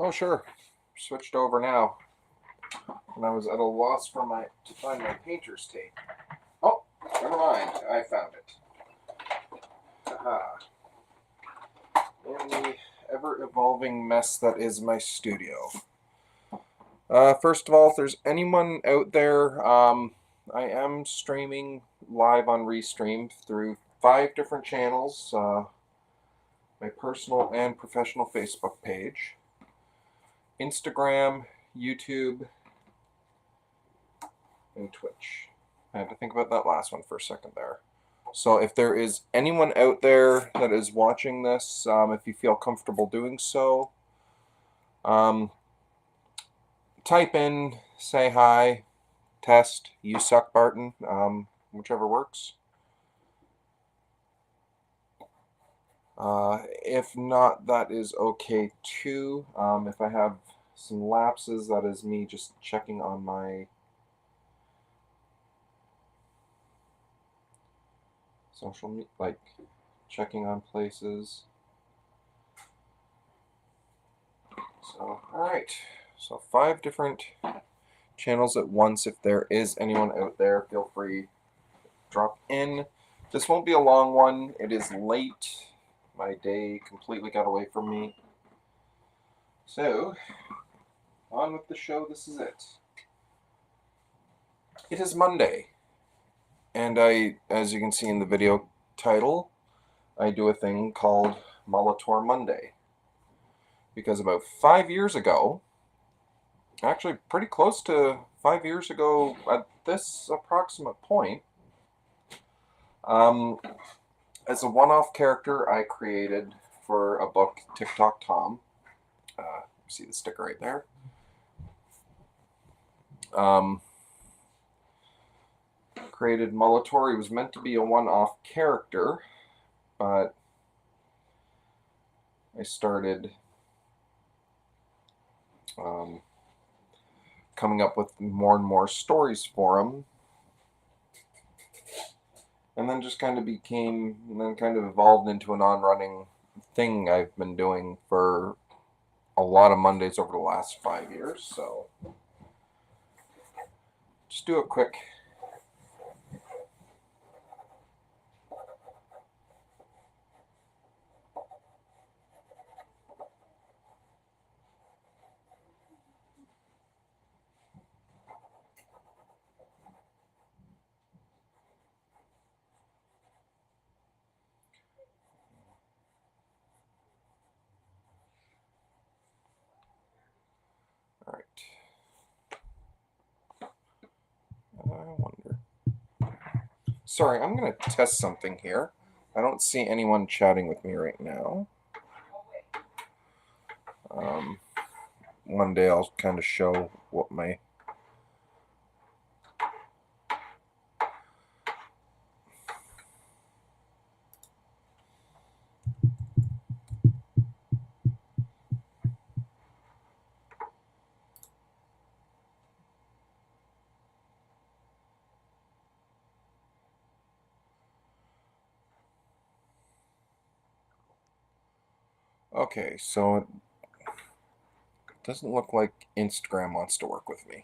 Oh, sure. Switched over now. And I was at a loss to find my painter's tape. Oh, never mind. I found it. Aha. In the ever-evolving mess that is my studio. First of all, if there's anyone out there, I am streaming live on Restream through 5 different channels. My personal and professional Facebook page, Instagram, YouTube, and Twitch. I had to think about that last one for a second there. So if there is anyone out there that is watching this, if you feel comfortable doing so, type in, say hi, test, you suck, Barton, whichever works. If not, that is okay too. If I have some lapses, that is me just checking on my social media, like checking on places. So, alright. So 5 different channels at once. If there is anyone out there, feel free to drop in. This won't be a long one. It is late. My day completely got away from me. So, on with the show. This is it. It is Monday. And as you can see in the video title, I do a thing called Mulletor Monday. Because about 5 years ago, actually pretty close to 5 years ago at this approximate point, as a one-off character I created for a book, TikTok Tom. See the sticker right there. Created Mulletor. He was meant to be a one-off character, but I started coming up with more and more stories for him. And then just kind of evolved into a non-running thing I've been doing for a lot of Mondays over the last 5 years. So just do it quick. All right. I wonder. Sorry, I'm going to test something here. I don't see anyone chatting with me right now. One day I'll kind of show what my... Okay, so it doesn't look like Instagram wants to work with me.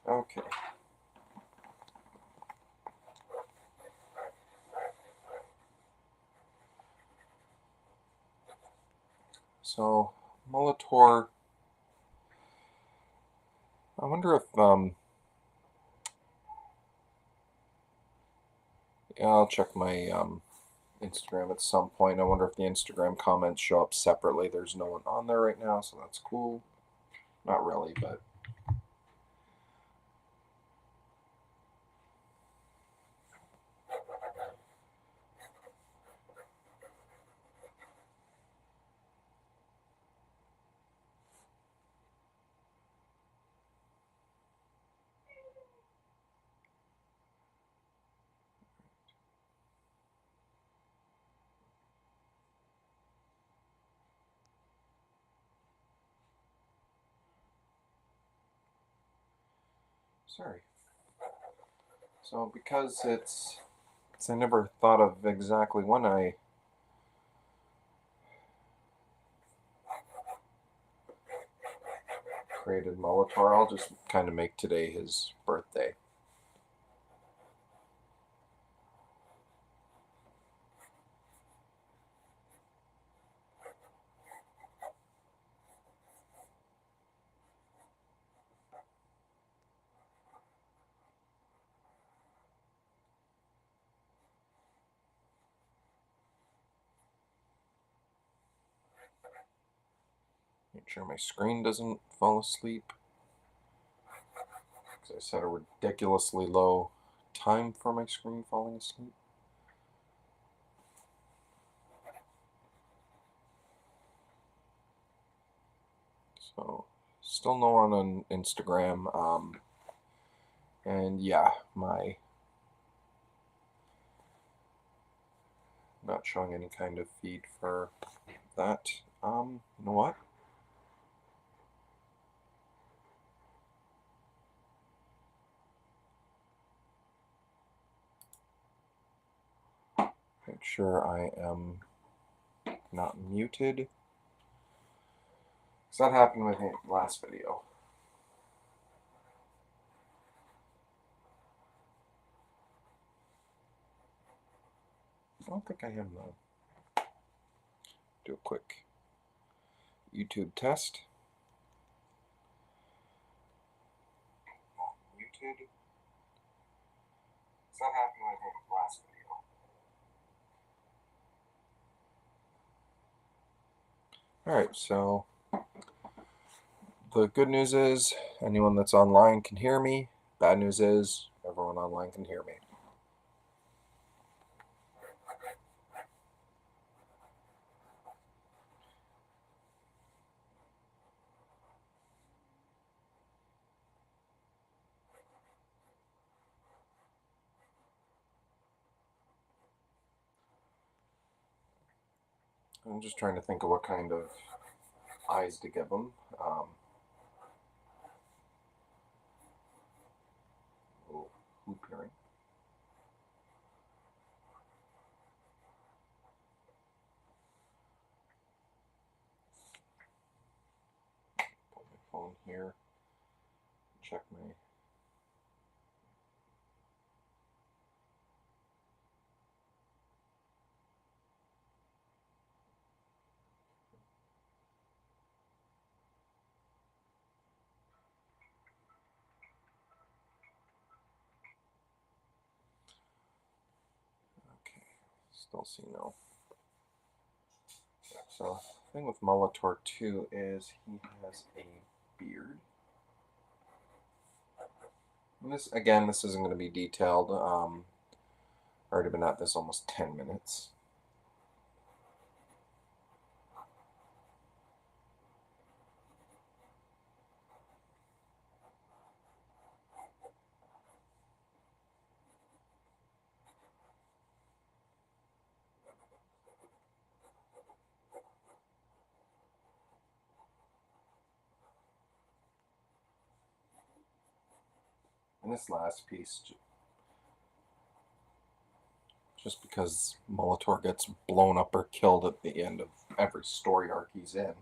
Okay. So, Mulletor... I wonder if... Yeah, I'll check my Instagram at some point. I wonder if the Instagram comments show up separately. There's no one on there right now, so that's cool. Not really, but... Sorry. So because I never thought of exactly when I created Mulletor, I'll just kind of make today his birthday. Make sure my screen doesn't fall asleep. Because I set a ridiculously low time for my screen falling asleep. So, still no one on Instagram. And yeah, not showing any kind of feed for that. You know what? Make sure I am not muted. Because that happened with the last video. I don't think I am though. Do a quick YouTube test. Muted. Because that happened with the last video. Alright, so the good news is anyone that's online can hear me. Bad news is everyone online can hear me. I'm just trying to think of what kind of eyes to give them. phone here. Check my... Okay, still see no. So the thing with Mulletor too is he has a beard. And this, again, this isn't going to be detailed. Already been at this almost 10 minutes. And this last piece, just because Mulletor gets blown up or killed at the end of every story arc he's in.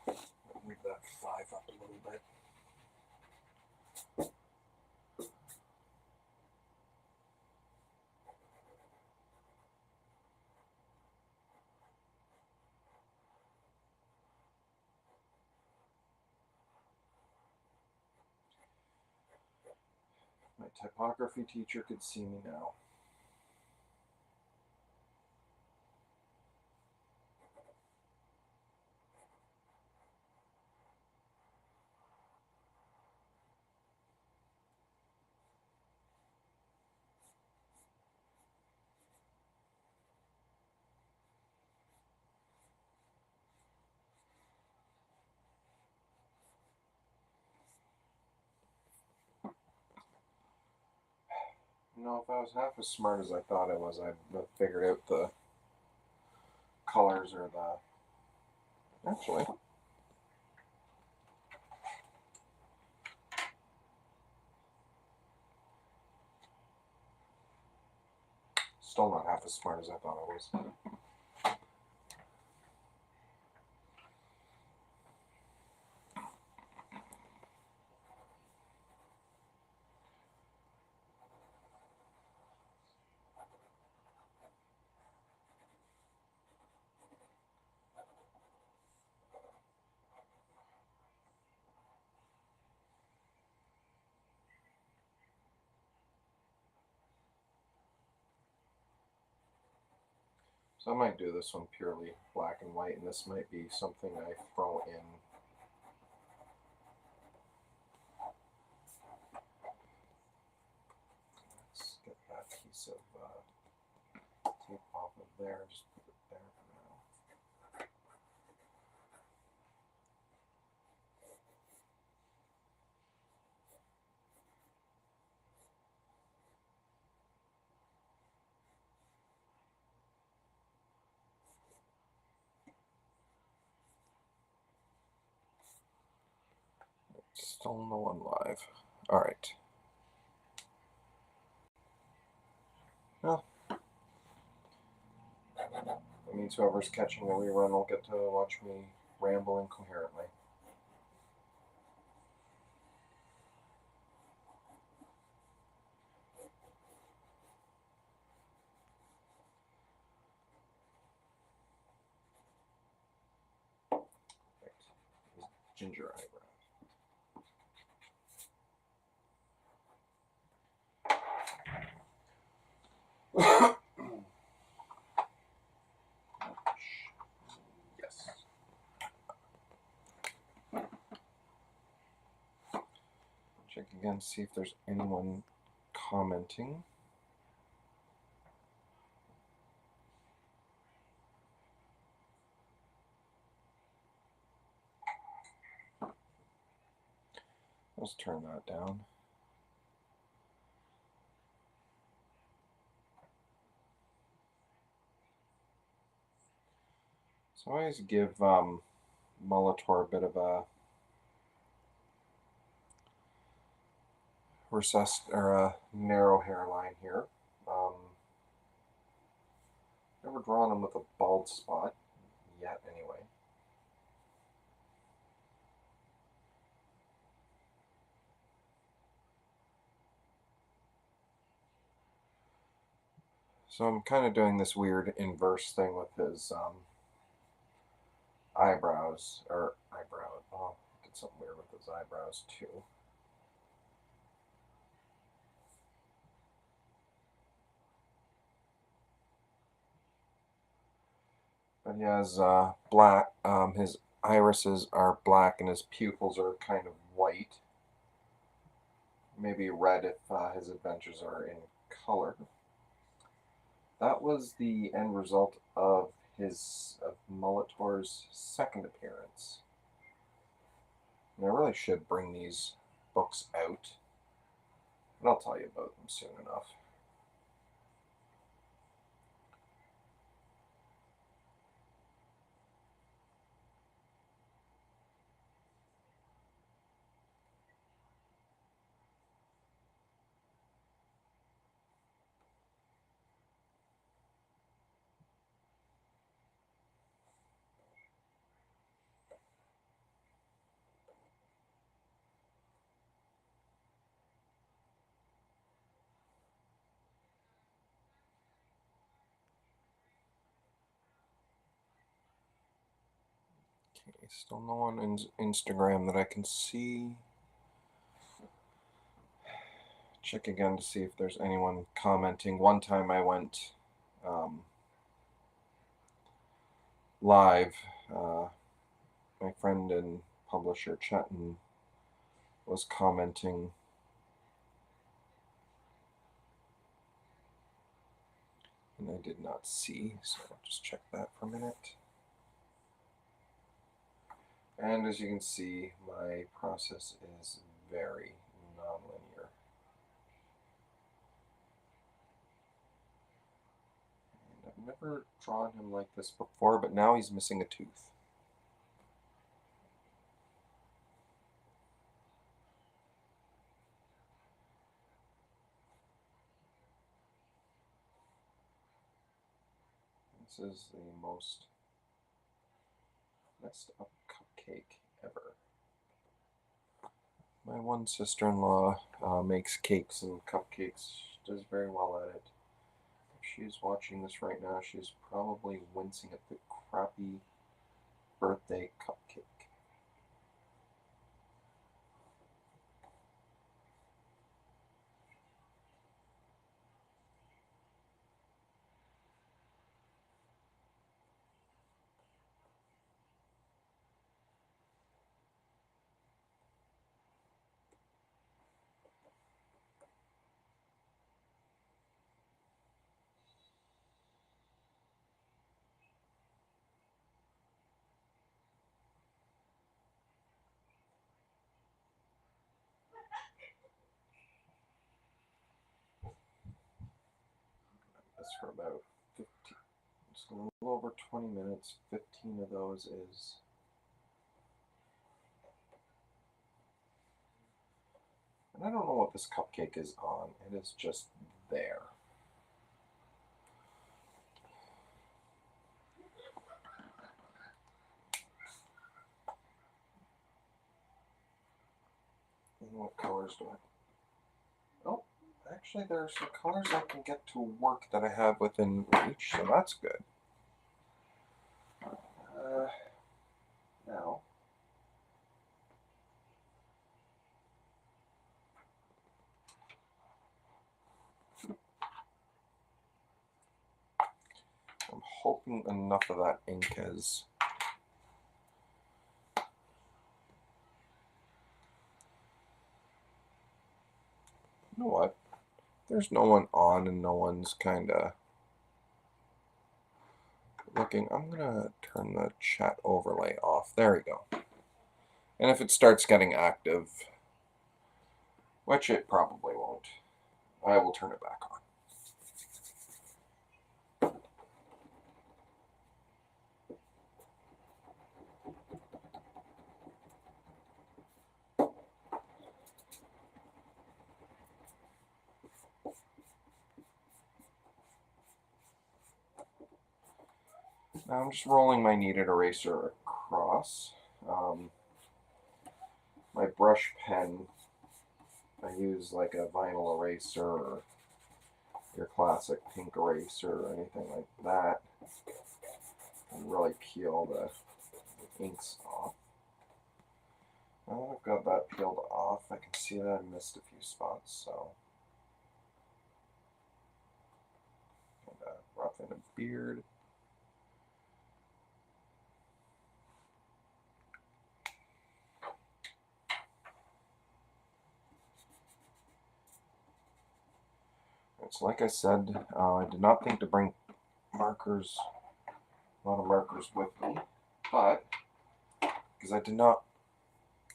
Move that 5 up a little bit. My typography teacher could see me now. You know, if I was half as smart as I thought I was, I'd have figured out the colors or the... Actually... Still not half as smart as I thought I was. So I might do this one purely black and white, and this might be something I throw in. Let's get that piece of tape off of there, just put it there for now. Still no one live. All right. Well, that means whoever's catching the rerun will get to watch me ramble incoherently. Right. Ginger eyebrow. Yes. Check again, see if there's anyone commenting. Let's turn that down. So I always give Mulletor a bit of a recessed or a narrow hairline here. Never drawn him with a bald spot yet, anyway. So I'm kind of doing this weird inverse thing with his eyebrows, or eyebrow. Oh, I did something weird with his eyebrows too. But he has black. His irises are black, and his pupils are kind of white. Maybe red if his adventures are in color. That was the end result of Mulletor's second appearance. And I really should bring these books out, and I'll tell you about them soon enough. Okay, still no one on Instagram that I can see. Check again to see if there's anyone commenting. One time I went live. My friend and publisher Chetan was commenting. And I did not see, so I'll just check that for a minute. And as you can see, my process is very nonlinear. And I've never drawn him like this before, but now he's missing a tooth. This is the most messed up cupcake ever. My one sister-in-law makes cakes and cupcakes. She does very well at it. If she's watching this right now, she's probably wincing at the crappy birthday cupcake. This for about 15, just a little over 20 minutes. 15 of those is and I don't know what this cupcake is on. It is just there. And what colors do I? Oh, actually, there's some colors I can get to work that I have within reach, so that's good. Now, I'm hoping enough of that ink has. You know what? There's no one on and no one's kind of looking. I'm going to turn the chat overlay off. There we go. And if it starts getting active, which it probably won't, I will turn it back on. Now I'm just rolling my kneaded eraser across. My brush pen, I use like a vinyl eraser or your classic pink eraser or anything like that. And really peel the inks off. Now that I've got that peeled off, I can see that I missed a few spots, so kind of roughen a beard. So like I said, I did not think to bring markers, a lot of markers with me, but because I did not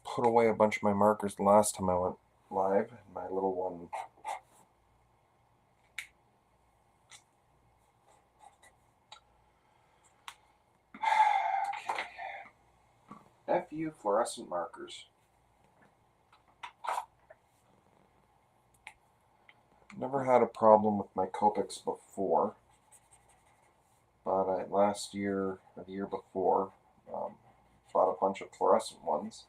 put away a bunch of my markers the last time I went live, my little one FU fluorescent markers. Never had a problem with my Copics before, but last year or the year before, bought a bunch of fluorescent ones,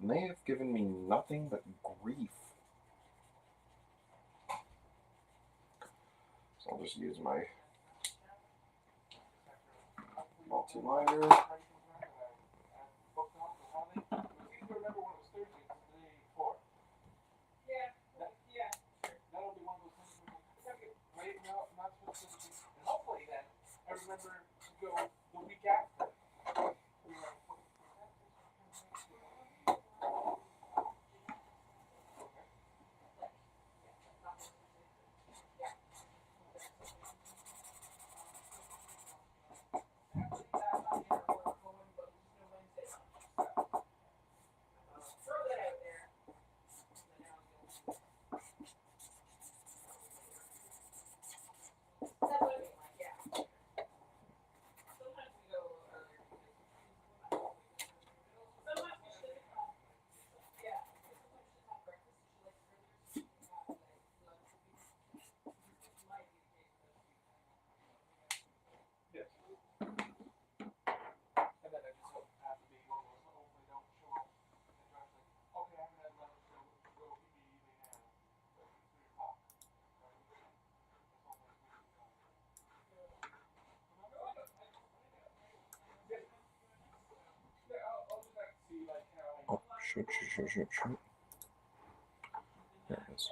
and they have given me nothing but grief. So I'll just use my multi-liner. Oh, shoot. There it is.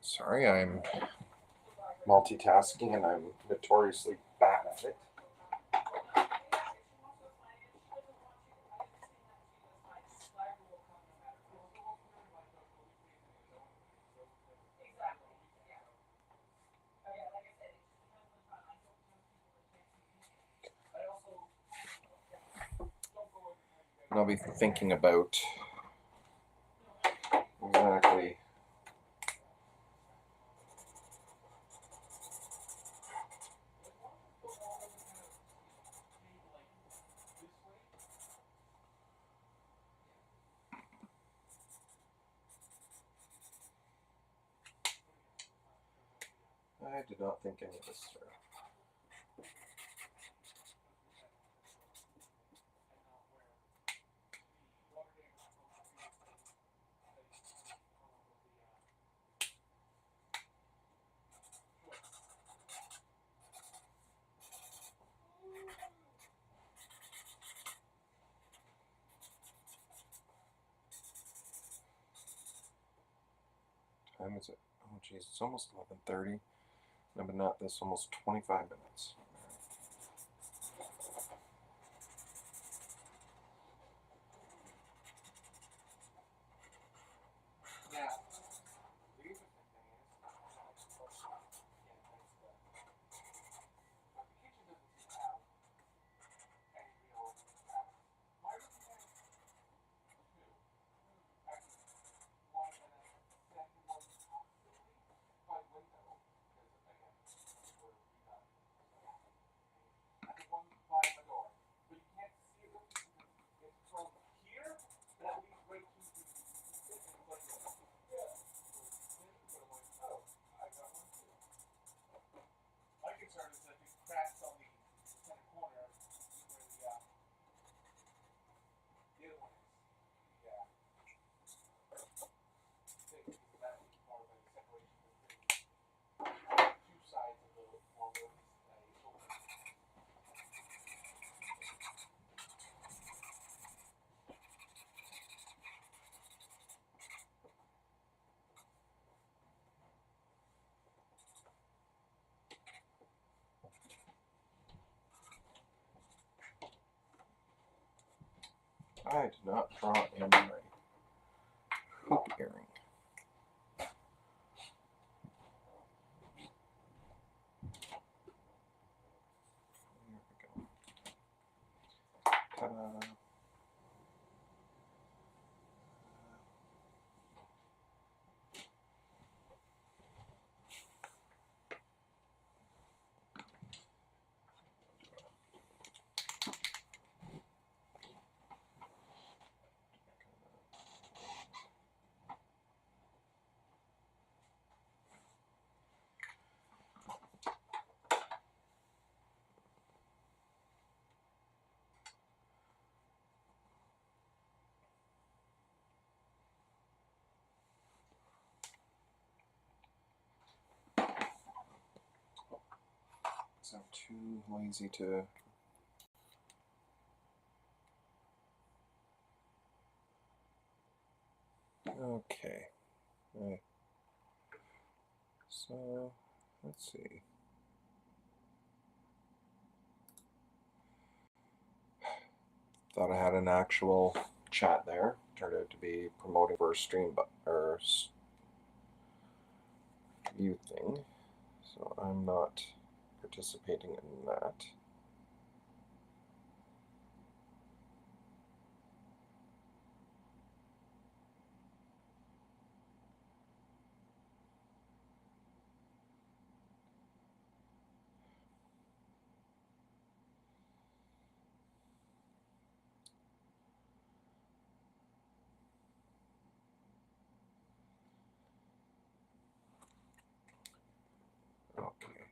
Sorry, I'm multitasking and I'm notoriously bad at it. And I'll be thinking about exactly I did not think any of this through. Time is it? Oh geez, it's almost 11:30. I've been at this almost 25 minutes. I did not draw in my hoop earring. There we go. Ta-da. I'm too lazy to. Okay. Right. So let's see. Thought I had an actual chat there. Turned out to be promoting for a stream or view thing. So I'm not participating in that. Okay.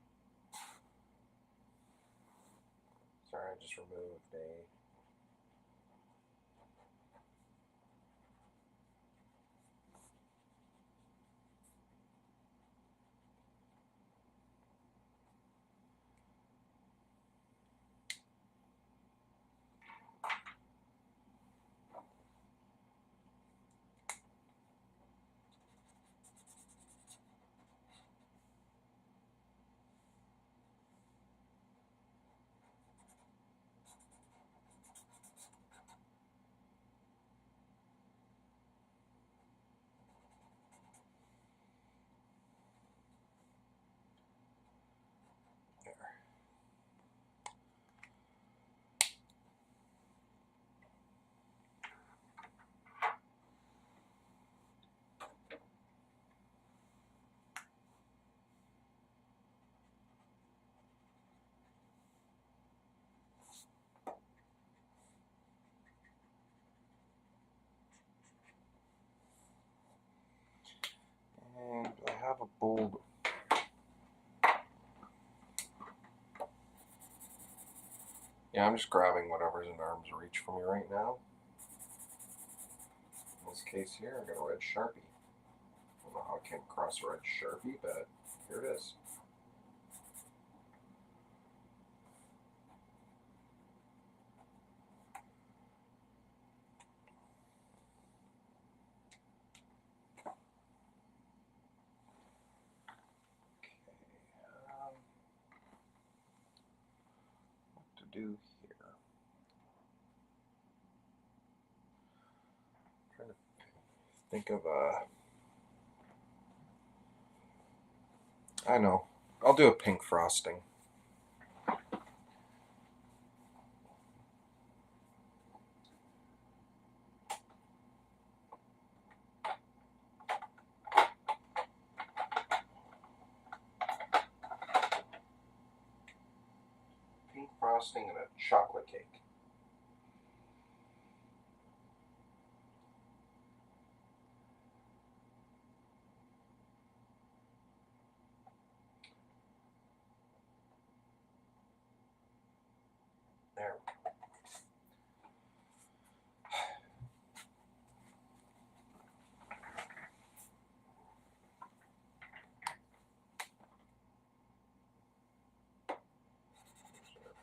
Sorry, I just removed a. And I have a bold. Yeah, I'm just grabbing whatever's in arm's reach for me right now. In this case here, I got a red Sharpie. I don't know how I came across a red Sharpie, but here it is. What to do here? I'm trying to think of I know. I'll do a pink frosting. Pink frosting and a chocolate cake. There.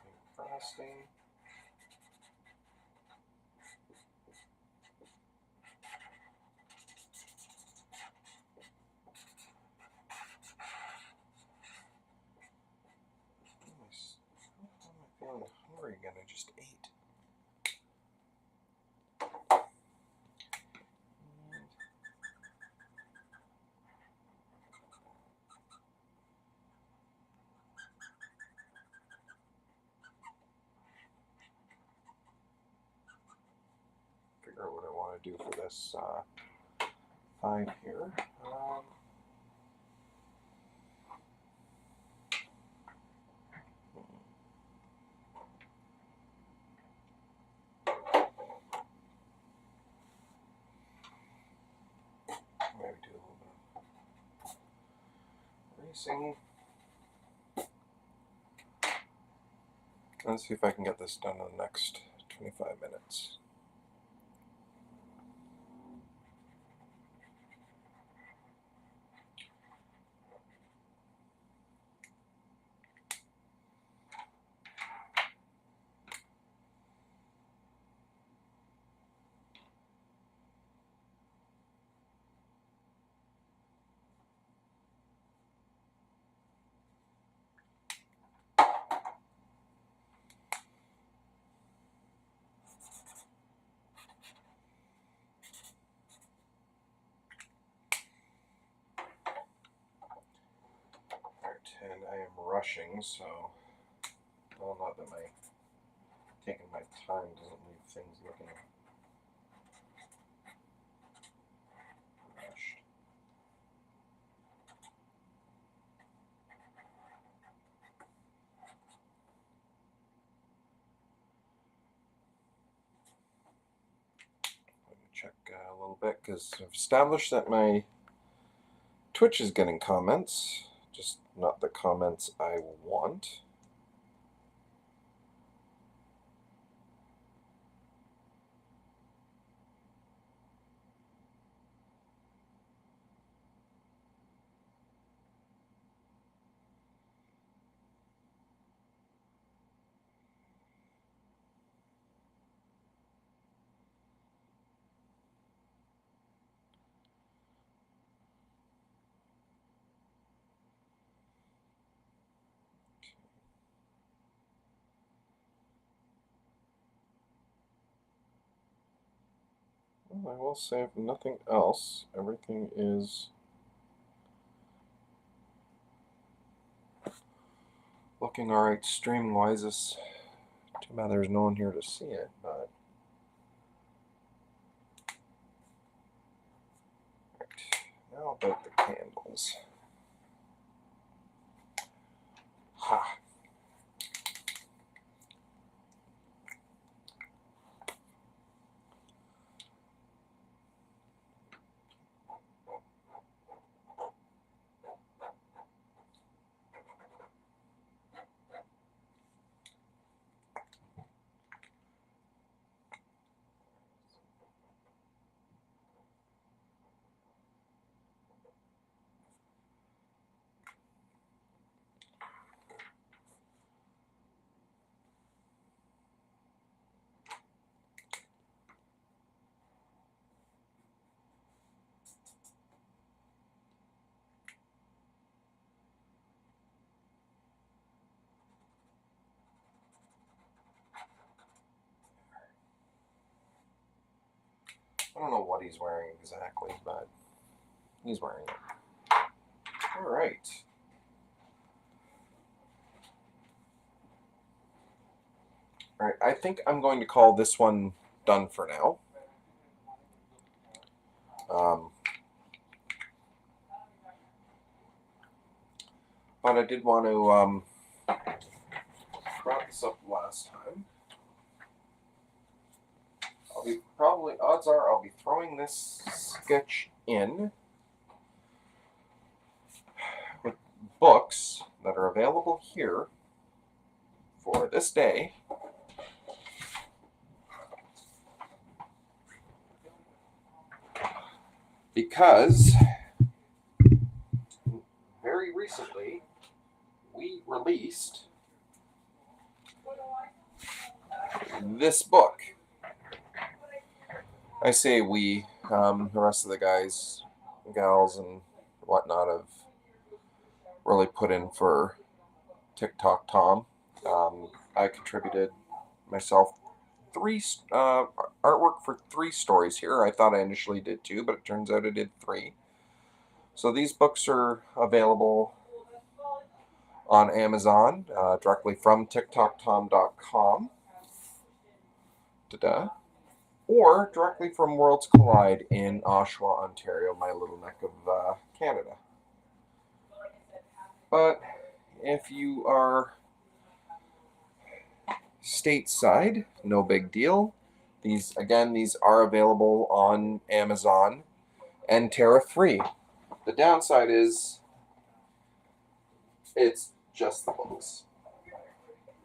Pink frosting. Why am I feeling hungry again? I just ate. to do for this 5 here. Maybe do a little bit of racing. Let's see if I can get this done in the next 25 minutes. And I am rushing, so well, not that my taking my time doesn't leave things looking rushed. Let me check a little bit because I've established that my Twitch is getting comments, just not the comments I want. Well, I will say, if nothing else, everything is looking alright streaming wise. It's too bad there's no one here to see it, but now about the candles. Ha! I don't know what he's wearing exactly, but he's wearing it. Alright. Alright, I think I'm going to call this one done for now. But I did want to brought this up last time. Odds are I'll be throwing this sketch in with books that are available here for this day. Because very recently we released this book. I say we, the rest of the guys, gals, and whatnot have really put in for TikTok Tom. I contributed myself 3 artwork for 3 stories here. I thought I initially did 2, but it turns out I did 3. So these books are available on Amazon directly from TikTokTom.com. Ta-da. or directly from Worlds Collide in Oshawa, Ontario, my little neck of Canada. But if you are stateside, no big deal. These are available on Amazon and tariff-free. The downside is it's just the books.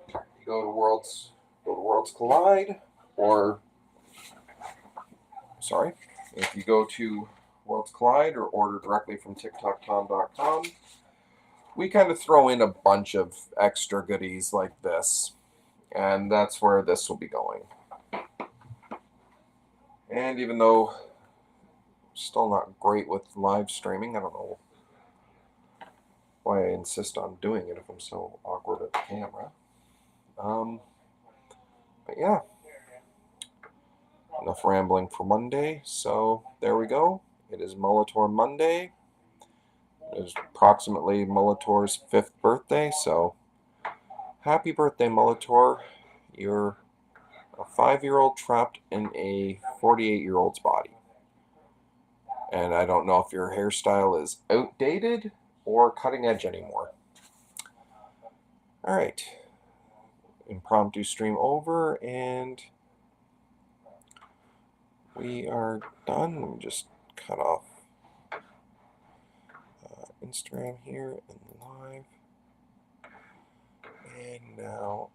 You go to Worlds Collide, or if you go to Worlds Collide or order directly from TikTokTom.com, we kind of throw in a bunch of extra goodies like this, and that's where this will be going. And even though I'm still not great with live streaming, I don't know why I insist on doing it if I'm so awkward at the camera. But yeah, enough rambling for Monday. So there we go. It is Mulletor Monday. It is approximately Mulletor's 5th birthday, so happy birthday, Mulletor. You're a 5-year-old trapped in a 48-year-old's body. And I don't know if your hairstyle is outdated or cutting edge anymore. All right. Impromptu stream over, and we are done. Let me just cut off Instagram here and live. And now